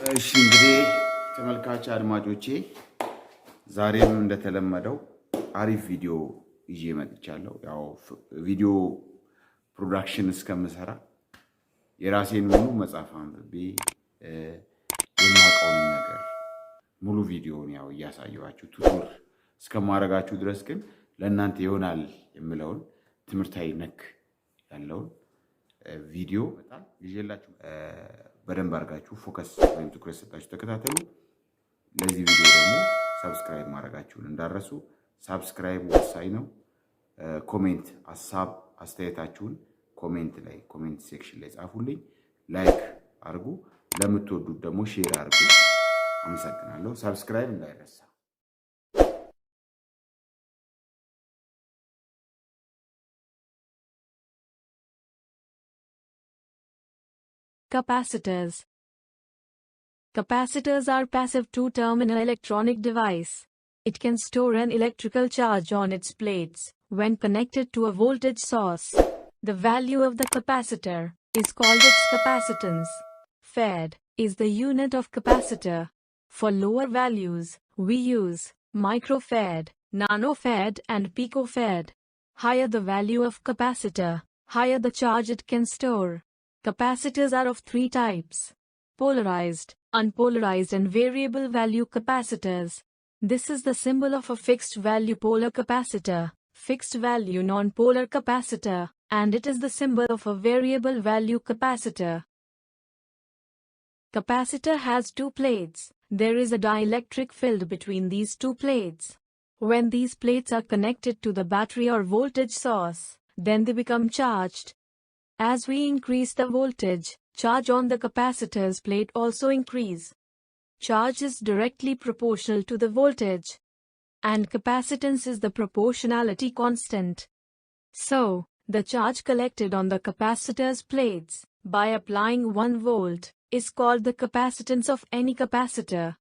እሺ እንግዲህ ተመልካች አድማጮቼ ዛሬም እንደተለመደው አሪፍ ቪዲዮ ይዤ መጥቻለሁ። ያው ቪዲዮ ፕሮዳክሽን እስከምሰራ የራሴን ሙሉ መጽሐፍ አንብቤ የማውቀውን ነገር ሙሉ ቪዲዮውን ያው እያሳየኋችሁ ቱቶር እስከማረጋችሁ ድረስ ግን ለእናንተ ይሆናል የምለውን ትምህርታዊ ነክ ያለውን ቪዲዮ በጣም ይዤላችሁ በደንብ አድርጋችሁ ፎከስ ወይም ትኩረት ሰጣችሁ ተከታተሉ። ለዚህ ቪዲዮ ደግሞ ሰብስክራይብ ማድረጋችሁን እንዳትረሱ። ሰብስክራይብ ወሳኝ ነው። ኮሜንት ሐሳብ አስተያየታችሁን ኮሜንት ሴክሽን ላይ ጻፉልኝ። ላይክ አድርጉ። ለምትወዱት ደግሞ ሼር አድርጉ። አመሰግናለሁ። ሰብስክራይብ እንዳይረሳ። Capacitors. Capacitors are passive two-terminal electronic device. It can store an electrical charge on its plates when connected to a voltage source. The value of the capacitor is called its capacitance. Farad is the unit of capacitor. For lower values, we use microfarad, nanofarad and picofarad. Higher the value of capacitor, higher the charge it can store. Capacitors are of three types: polarized, unpolarized and variable value capacitors. This is the symbol of a fixed value polar capacitor, fixed value non-polar capacitor, and it is the symbol of a variable value capacitor. Capacitor has two plates. There is a dielectric field between these two plates. When these plates are connected to the battery or voltage source, then they become charged. As we increase the voltage, charge on the capacitor's plate also increase. Charge is directly proportional to the voltage, and capacitance is the proportionality constant. So, the charge collected on the capacitor's plates, by applying 1 volt, is called the capacitance of any capacitor.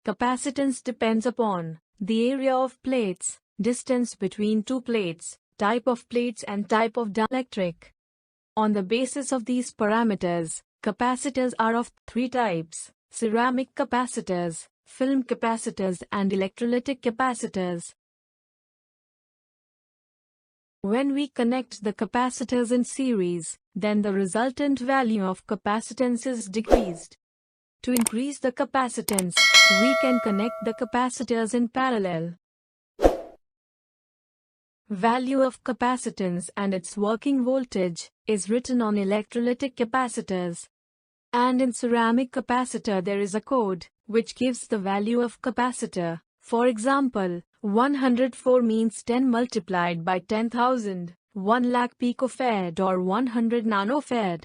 Capacitance depends upon the area of plates, distance between two plates, type of plates and type of dielectric. On the basis of these parameters, capacitors are of three types: ceramic capacitors, film capacitors and electrolytic capacitors. When we connect the capacitors in series, then the resultant value of capacitance is decreased. To increase the capacitance, we can connect the capacitors in parallel. Value of capacitance and its working voltage is written on electrolytic capacitors. And in ceramic capacitor there is a code which gives the value of capacitor. For example, 104 means 10 multiplied by 10,000, 1 lakh picofarad or 100 nanofarad.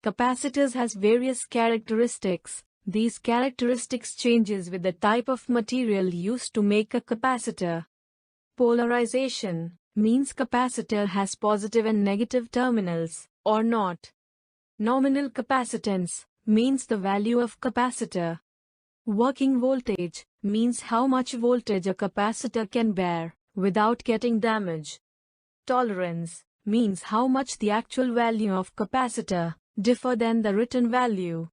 Capacitors has various characteristics. These characteristics changes with the type of material used to make a capacitor. Polarization means capacitor has positive and negative terminals, or not. Nominal capacitance means the value of capacitor. Working voltage means how much voltage a capacitor can bear without getting damage. Tolerance means how much the actual value of capacitor differ than the written value.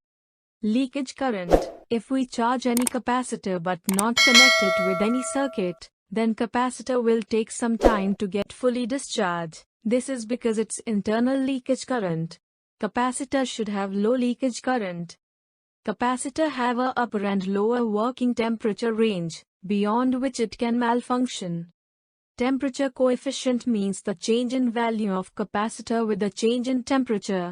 Leakage current: if we charge any capacitor but not connect it with any circuit, then capacitor will take some time to get fully discharged. This is because its internal leakage current. Capacitor should have low leakage current. Capacitor have a upper and lower working temperature range, beyond which it can malfunction. Temperature coefficient means the change in value of capacitor with the change in temperature.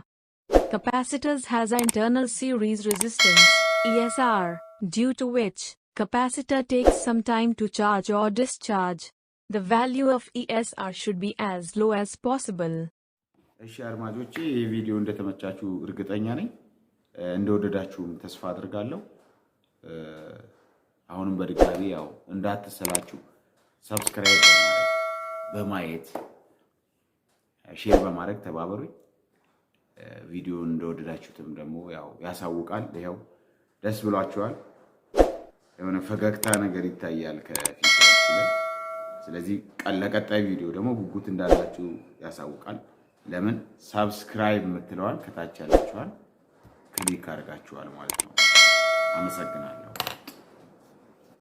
Capacitors has an internal series resistance, ESR, due to which capacitor takes some time to charge or discharge. The value of ESR should be as low as possible. እሺ አድማጮቼ ይሄ ቪዲዮ እንደተመቻችሁ እርግጠኛ ነኝ። እንደወደዳችሁም ተስፋ አድርጋለሁ። አሁንም በድጋሚ ያው እንዳትሰላችሁ ሰብስክራይብ በማየት ሼር በማድረግ ተባበሩኝ። ቪዲዮ እንደወደዳችሁትም ደግሞ ያው ያሳውቃል። ይሄው ደስ ብሏችኋል። የሆነ ፈገግታ ነገር ይታያል ከፊታችሁ ላይ። ስለዚህ ለቀጣይ ቪዲዮ ደግሞ ጉጉት እንዳላችሁ ያሳውቃል። ለምን ሰብስክራይብ የምትለዋል ከታች ያለችዋል ክሊክ አድርጋችኋል ማለት ነው። አመሰግናለሁ።